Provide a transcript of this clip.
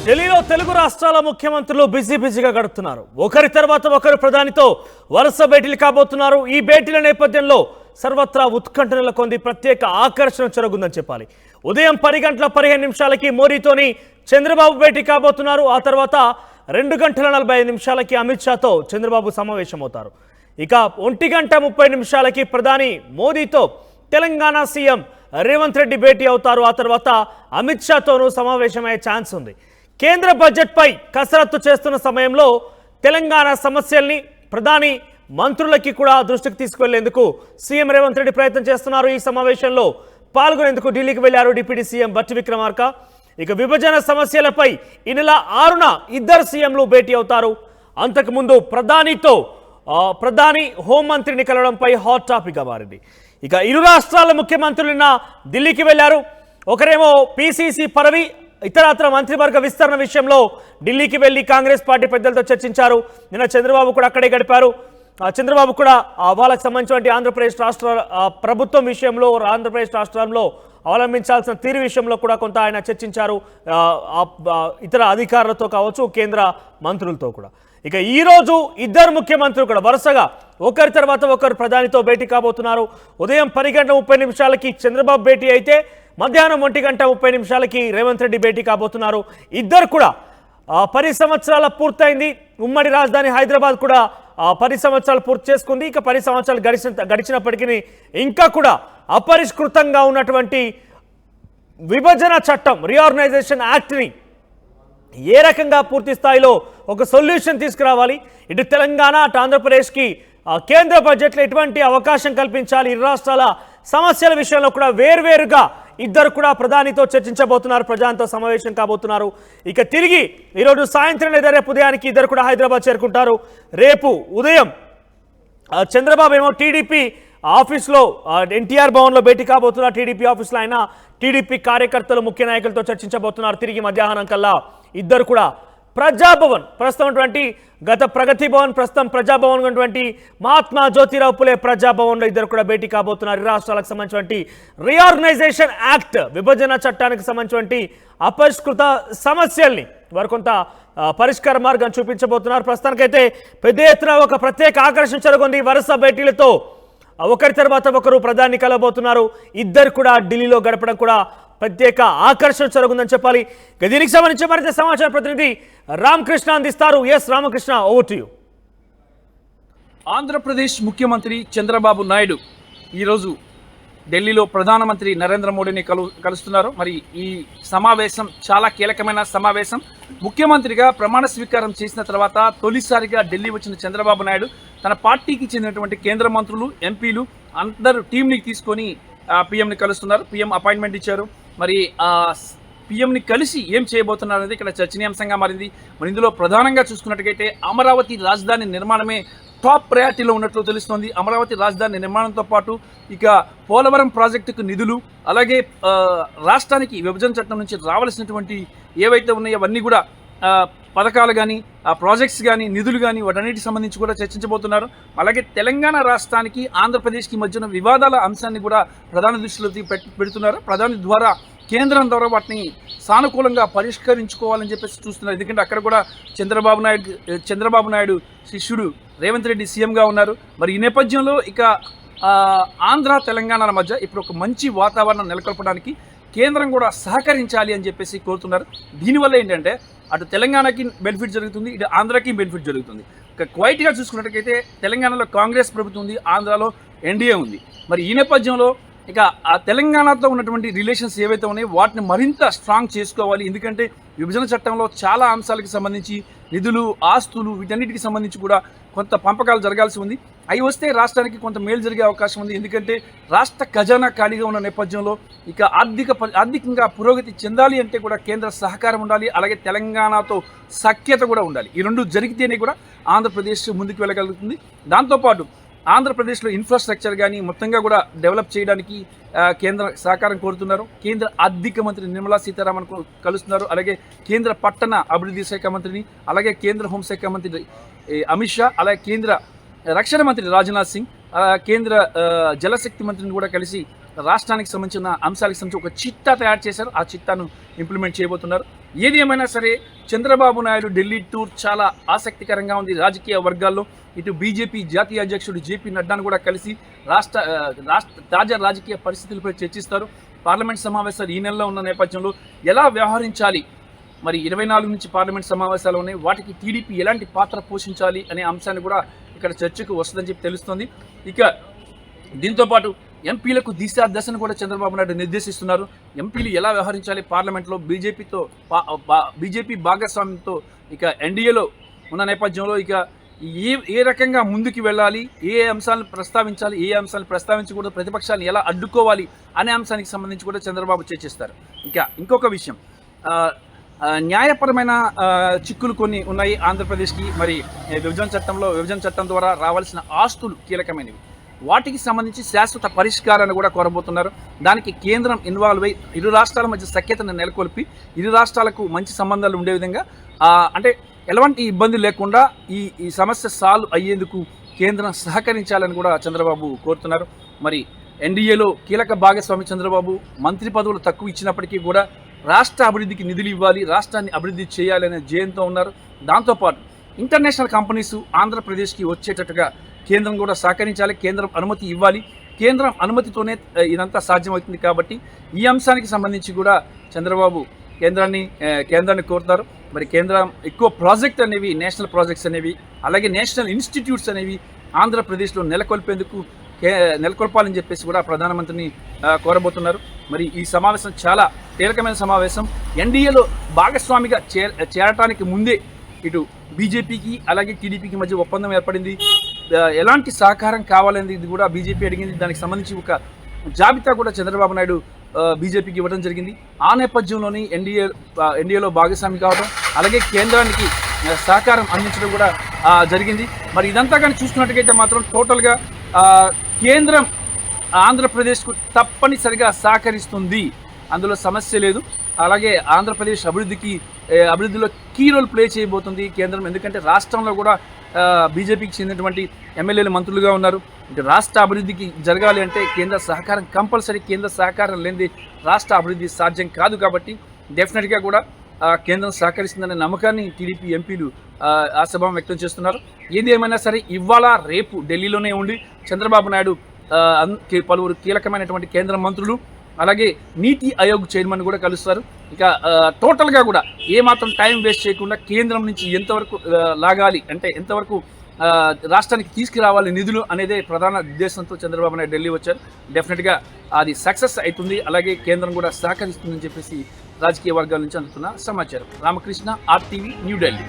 ఢిల్లీలో తెలుగు రాష్ట్రాల ముఖ్యమంత్రులు బిజీగా గడుపుతున్నారు. ఒకరి తర్వాత ఒకరు ప్రధానితో వరుస భేటీలు కాబోతున్నారు. ఈ భేటీల నేపథ్యంలో సర్వత్రా ఉత్కంఠ నెలకొంది. ప్రత్యేక ఆకర్షణ జరుగుతుందని చెప్పాలి. ఉదయం 10:15 మోడీతోని చంద్రబాబు భేటీ కాబోతున్నారు. ఆ తర్వాత 2:45 అమిత్ షాతో చంద్రబాబు సమావేశమవుతారు. ఇక 1:30 ప్రధాని మోదీతో తెలంగాణ సీఎం రేవంత్ రెడ్డి భేటీ అవుతారు. ఆ తర్వాత అమిత్ షాతోనూ సమావేశమయ్యే ఛాన్స్ ఉంది. కేంద్ర బడ్జెట్పై కసరత్తు చేస్తున్న సమయంలో తెలంగాణ సమస్యల్ని ప్రధాని మంత్రులకి కూడా దృష్టికి తీసుకువెళ్లేందుకు సీఎం రేవంత్ రెడ్డి ప్రయత్నం చేస్తున్నారు. ఈ సమావేశంలో పాల్గొనేందుకు ఢిల్లీకి వెళ్లారు డిప్యూటీ సీఎం బట్టి విక్రమార్క. ఇక విభజన సమస్యలపై ఈ నెల 6న ఇద్దరు సీఎంలు భేటీ అవుతారు. అంతకుముందు ప్రధాని హోంమంత్రిని కలవడంపై హాట్ టాపిక్గా మారింది. ఇక ఇరు రాష్ట్రాల ముఖ్యమంత్రులు నిన్న ఢిల్లీకి వెళ్లారు. ఒకరేమో పిసిసి పదవి ఇతరత్ర మంత్రివర్గ విస్తరణ విషయంలో ఢిల్లీకి వెళ్లి కాంగ్రెస్ పార్టీ పెద్దలతో చర్చించారు. నిన్న చంద్రబాబు కూడా అక్కడే గడిపారు. చంద్రబాబు కూడా వాళ్ళకి సంబంధించిన ఆంధ్రప్రదేశ్ రాష్ట్ర ప్రభుత్వం విషయంలో, ఆంధ్రప్రదేశ్ రాష్ట్రంలో అవలంబించాల్సిన తీరు విషయంలో కూడా కొంత ఆయన చర్చించారు. ఇతర అధికారులతో కావచ్చు, కేంద్ర మంత్రులతో కూడా. ఇక ఈరోజు ఇద్దరు ముఖ్యమంత్రులు కూడా వరుసగా ఒకరి తర్వాత ఒకరు ప్రధానితో భేటీ కాబోతున్నారు. ఉదయం 10:30 చంద్రబాబు భేటీ అయితే మధ్యాహ్నం 1:30 రేవంత్ రెడ్డి భేటీ కాబోతున్నారు. ఇద్దరు కూడా 10 సంవత్సరాల పూర్తయింది. ఉమ్మడి రాజధాని హైదరాబాద్ కూడా 10 సంవత్సరాలు పూర్తి చేసుకుంది. ఇక 10 సంవత్సరాలు గడిచినప్పటికీ ఇంకా కూడా అపరిష్కృతంగా ఉన్నటువంటి విభజన చట్టం, రీఆర్గనైజేషన్ యాక్ట్ని ఏ రకంగా పూర్తి స్థాయిలో ఒక సొల్యూషన్ తీసుకురావాలి, ఇటు తెలంగాణ అటు ఆంధ్రప్రదేశ్కి కేంద్ర బడ్జెట్లో ఎటువంటి అవకాశం కల్పించాలి, ఇరు రాష్ట్రాల సమస్యల విషయంలో కూడా వేర్వేరుగా ఇద్దరు కూడా ప్రధానితో చర్చించబోతున్నారు. ప్రధానితో సమావేశం కాబోతున్నారు. ఇక తిరిగి ఈరోజు సాయంత్రం లేదా రేపు ఉదయానికి ఇద్దరు కూడా హైదరాబాద్ చేరుకుంటారు. రేపు ఉదయం చంద్రబాబు ఏమో టీడీపీ ఆఫీస్లో ఎన్టీఆర్ భవన్లో భేటీ కాబోతున్నారు. టీడీపీ ఆఫీస్లో ఆయన టీడీపీ కార్యకర్తలు, ముఖ్య నాయకులతో చర్చించబోతున్నారు. తిరిగి మధ్యాహ్నం కల్లా ఇద్దరు కూడా ప్రజాభవన్, ప్రస్తుతం ఉన్నటువంటి గత ప్రగతి భవన్, ప్రస్తుతం ప్రజాభవన్ ఉన్నటువంటి మహాత్మా జ్యోతిరావు పులే ప్రజాభవన్లో ఇద్దరు కూడా భేటీ కాబోతున్నారు. ఈ రాష్ట్రాలకు సంబంధించినటువంటి రీఆర్గనైజేషన్ యాక్ట్, విభజన చట్టానికి సంబంధించినటువంటి అపరిష్కృత సమస్యల్ని వారు కొంత పరిష్కార మార్గం చూపించబోతున్నారు. ప్రస్తుతానికైతే పెద్ద ఎత్తున ఒక ప్రత్యేక ఆకర్షణ జరుగుతుంది. వరుస భేటీలతో ఒకరి తర్వాత ఒకరు ప్రధాని కలబోతున్నారు. ఇద్దరు కూడా ఢిల్లీలో గడపడం కూడా ప్రత్యేక ఆకర్షణ జరుగుతుందని చెప్పాలి. దీనికి సంబంధించి మరింత సమాచార ప్రతినిధి రామకృష్ణ అందిస్తారు. S Ramakrishna, over to you. Andhra Pradesh ముఖ్యమంత్రి చంద్రబాబు నాయుడు ఈరోజు ఢిల్లీలో ప్రధానమంత్రి నరేంద్ర మోడీని కలుస్తున్నారు. మరి ఈ సమావేశం చాలా కీలకమైన సమావేశం. ముఖ్యమంత్రిగా ప్రమాణ స్వీకారం చేసిన తర్వాత తొలిసారిగా ఢిల్లీ వచ్చిన చంద్రబాబు నాయుడు తన పార్టీకి చెందినటువంటి కేంద్ర మంత్రులు, ఎంపీలు అందరూ టీంని తీసుకొని పీఎంని కలుస్తున్నారు. పీఎం అపాయింట్మెంట్ ఇచ్చారు. మరి పీఎంని కలిసి ఏం చేయబోతున్నారు అనేది ఇక్కడ చర్చనీయాంశంగా మారింది. మరి ఇందులో ప్రధానంగా చూసుకున్నట్టుగైతే అమరావతి రాజధాని నిర్మాణమే టాప్ ప్రయారిటీలో ఉన్నట్లు తెలుస్తోంది. అమరావతి రాజధాని నిర్మాణంతో పాటు ఇక పోలవరం ప్రాజెక్టుకు నిధులు, అలాగే రాష్ట్రానికి విభజన చట్టం నుంచి రావాల్సినటువంటి ఏవైతే ఉన్నాయో అవన్నీ కూడా పథకాలు కానీ, ప్రాజెక్ట్స్ కానీ, నిధులు కానీ వాటన్నిటికి సంబంధించి కూడా చర్చించబోతున్నారు. అలాగే తెలంగాణ రాష్ట్రానికి ఆంధ్రప్రదేశ్కి మధ్యన వివాదాల అంశాన్ని కూడా ప్రధాని దృష్టిలో పెడుతున్నారు. ప్రధాని ద్వారా, కేంద్రం ద్వారా వాటిని సానుకూలంగా పరిష్కరించుకోవాలని చెప్పేసి చూస్తున్నారు. ఎందుకంటే అక్కడ కూడా చంద్రబాబు నాయుడు శిష్యుడు రేవంత్ రెడ్డి సీఎంగా ఉన్నారు. మరి ఈ నేపథ్యంలో ఇక ఆంధ్ర తెలంగాణల మధ్య ఇప్పుడు ఒక మంచి వాతావరణం నెలకొల్పడానికి కేంద్రం కూడా సహకరించాలి అని చెప్పేసి కోరుతున్నారు. దీనివల్ల ఏంటంటే అటు తెలంగాణకి బెనిఫిట్ జరుగుతుంది, ఇటు ఆంధ్రాకి బెనిఫిట్ జరుగుతుంది. ఇక క్వైట్గా చూసుకున్నట్టయితే తెలంగాణలో కాంగ్రెస్ ప్రభుత్వం ఉంది, ఆంధ్రాలో ఎన్డీఏ ఉంది. మరి ఈ నేపథ్యంలో ఇక ఆ తెలంగాణతో ఉన్నటువంటి రిలేషన్స్ ఏవైతే ఉన్నాయో వాటిని మరింత స్ట్రాంగ్ చేసుకోవాలి. ఎందుకంటే విభజన చట్టంలో చాలా అంశాలకు సంబంధించి నిధులు, ఆస్తులు వీటన్నిటికి సంబంధించి కూడా కొంత పంపకాలు జరగాల్సి ఉంది. అవి వస్తే రాష్ట్రానికి కొంత మేలు జరిగే అవకాశం ఉంది. ఎందుకంటే రాష్ట్ర ఖజానా ఖాళీగా ఉన్న నేపథ్యంలో ఇక ఆర్థికంగా పురోగతి చెందాలి అంటే కూడా కేంద్ర సహకారం ఉండాలి. అలాగే తెలంగాణతో సఖ్యత కూడా ఉండాలి. ఈ రెండు జరిగితేనే కూడా ఆంధ్రప్రదేశ్ ముందుకు వెళ్ళగలుగుతుంది. దాంతోపాటు ఆంధ్రప్రదేశ్లో ఇన్ఫ్రాస్ట్రక్చర్ కానీ మొత్తంగా కూడా డెవలప్ చేయడానికి కేంద్ర సహకారం కోరుతున్నారు. కేంద్ర ఆర్థిక మంత్రి నిర్మలా సీతారామన్ కలుస్తున్నారు. అలాగే కేంద్ర పట్టణ అభివృద్ధి శాఖ మంత్రిని, అలాగే కేంద్ర హోంశాఖ మంత్రి అమిత్ షా, అలాగే కేంద్ర రక్షణ మంత్రి రాజ్నాథ్ సింగ్, కేంద్ర జలశక్తి మంత్రిని కూడా కలిసి రాష్ట్రానికి సంబంధించిన అంశాలకు సంబంధించి ఒక చిట్టా తయారు చేశారు. ఆ చిట్టాను ఇంప్లిమెంట్ చేయబోతున్నారు. ఏది ఏమైనా సరే చంద్రబాబు నాయుడు ఢిల్లీ టూర్ చాలా ఆసక్తికరంగా ఉంది రాజకీయ వర్గాల్లో. ఇటు బీజేపీ జాతీయ అధ్యక్షుడు జేపీ నడ్డాను కూడా కలిసి రాష్ట్ర తాజా రాజకీయ పరిస్థితులపై చర్చిస్తారు. పార్లమెంట్ సమావేశాలు ఈ నెలలో ఉన్న నేపథ్యంలో ఎలా వ్యవహరించాలి, మరి 24 నుంచి పార్లమెంట్ సమావేశాలు ఉన్నాయి, వాటికి టీడీపీ ఎలాంటి పాత్ర పోషించాలి అనే అంశాన్ని కూడా ఇక్కడ చర్చకు వస్తుందని చెప్పి తెలుస్తుంది. ఇక దీంతోపాటు ఎంపీలకు దిశాదశను కూడా చంద్రబాబు నాయుడు నిర్దేశిస్తున్నారు. ఎంపీలు ఎలా వ్యవహరించాలి, పార్లమెంట్లో బీజేపీ భాగస్వామ్యంతో ఇక ఎన్డీఏలో ఉన్న నేపథ్యంలో ఇక ఏ రకంగా ముందుకు వెళ్ళాలి, ఏ అంశాలను ప్రస్తావించాలి, ఏ అంశాలను ప్రస్తావించకూడదు, ప్రతిపక్షాలను ఎలా అడ్డుకోవాలి అనే అంశానికి సంబంధించి కూడా చంద్రబాబు చర్చిస్తారు. ఇంకొక విషయం, న్యాయపరమైన చిక్కులు కొన్ని ఉన్నాయి ఆంధ్రప్రదేశ్కి. మరి విభజన చట్టం ద్వారా రావాల్సిన ఆస్తులు కీలకమైనవి, వాటికి సంబంధించి శాశ్వత పరిష్కారాన్ని కూడా కోరబోతున్నారు. దానికి కేంద్రం ఇన్వాల్వ్ అయ్యి ఇరు రాష్ట్రాల మధ్య సఖ్యతను నెలకొల్పి ఇరు రాష్ట్రాలకు మంచి సంబంధాలు ఉండే విధంగా, అంటే ఎలాంటి ఇబ్బంది లేకుండా ఈ సమస్య సాల్వ్ అయ్యేందుకు కేంద్రం సహకరించాలని కూడా చంద్రబాబు కోరుతున్నారు. మరి ఎన్డీఏలో కీలక భాగస్వామి చంద్రబాబు మంత్రి పదవులు తక్కువ ఇచ్చినప్పటికీ కూడా రాష్ట్ర అభివృద్ధికి నిధులు ఇవ్వాలి, రాష్ట్రాన్ని అభివృద్ధి చేయాలనే ధ్యేయంతో ఉన్నారు. దాంతోపాటు ఇంటర్నేషనల్ కంపెనీస్ ఆంధ్రప్రదేశ్కి వచ్చేటట్టుగా కేంద్రం కూడా సహకరించాలి, కేంద్రం అనుమతి ఇవ్వాలి. కేంద్రం అనుమతితోనే ఇదంతా సాధ్యమవుతుంది. కాబట్టి ఈ అంశానికి సంబంధించి కూడా చంద్రబాబు కేంద్రాన్ని కోరుతారు. మరి కేంద్రం ఎక్కువ ప్రాజెక్ట్ అనేవి, నేషనల్ ప్రాజెక్ట్స్ అనేవి, అలాగే నేషనల్ ఇన్స్టిట్యూట్స్ అనేవి ఆంధ్రప్రదేశ్లో నెలకొల్పాలని చెప్పేసి కూడా ప్రధానమంత్రిని కోరబోతున్నారు. మరి ఈ సమావేశం చాలా కీలకమైన సమావేశం. ఎన్డీఏలో భాగస్వామిగా చేరటానికి ముందే ఇటు బీజేపీకి అలాగే టీడీపీకి మధ్య ఒప్పందం ఏర్పడింది. ఎలాంటి సహకారం కావాలనేది కూడా బీజేపీ అడిగింది. దానికి సంబంధించి ఒక జాబితా కూడా చంద్రబాబు నాయుడు బీజేపీకి ఇవ్వడం జరిగింది. ఆ నేపథ్యంలోని ఎన్డీఏలో భాగస్వామి కావడం, అలాగే కేంద్రానికి సహకారం అందించడం కూడా జరిగింది. మరి ఇదంతా కానీ చూసుకున్నట్టుగైతే మాత్రం టోటల్గా కేంద్రం ఆంధ్రప్రదేశ్కు తప్పనిసరిగా సహకరిస్తుంది, అందులో సమస్య లేదు. అలాగే ఆంధ్రప్రదేశ్ అభివృద్ధిలో కీ రోల్ ప్లే చేయబోతుంది కేంద్రం. ఎందుకంటే రాష్ట్రంలో కూడా బీజేపీకి చెందినటువంటి ఎమ్మెల్యేలు మంత్రులుగా ఉన్నారు. ఇటు రాష్ట్ర అభివృద్ధికి జరగాలి అంటే కేంద్ర సహకారం కంపల్సరీ. కేంద్ర సహకారం లేనిది రాష్ట్ర అభివృద్ధి సాధ్యం కాదు. కాబట్టి డెఫినెట్గా కూడా కేంద్రం సహకరిస్తుందనే నమ్మకాన్ని టీడీపీ ఎంపీలు ఆశాభావం వ్యక్తం చేస్తున్నారు. ఏది ఏమైనా సరే ఇవాళ రేపు ఢిల్లీలోనే ఉండి చంద్రబాబు నాయుడు పలువురు కీలకమైనటువంటి కేంద్ర మంత్రులు అలాగే నీతి ఆయోగ్ చైర్మన్ కూడా కలుస్తారు. ఇక టోటల్గా కూడా ఏమాత్రం టైం వేస్ట్ చేయకుండా కేంద్రం నుంచి ఎంతవరకు లాగాలి, అంటే ఎంతవరకు రాష్ట్రానికి తీసుకురావాలి నిధులు అనేదే ప్రధాన ఉద్దేశంతో చంద్రబాబు నాయుడు ఢిల్లీ వచ్చారు. డెఫినెట్గా అది సక్సెస్ అవుతుంది. అలాగే కేంద్రం కూడా సహకరిస్తుందని చెప్పేసి రాజకీయ వర్గాల నుంచి అందుతున్న సమాచారం. రామకృష్ణ, RTV, న్యూఢిల్లీ.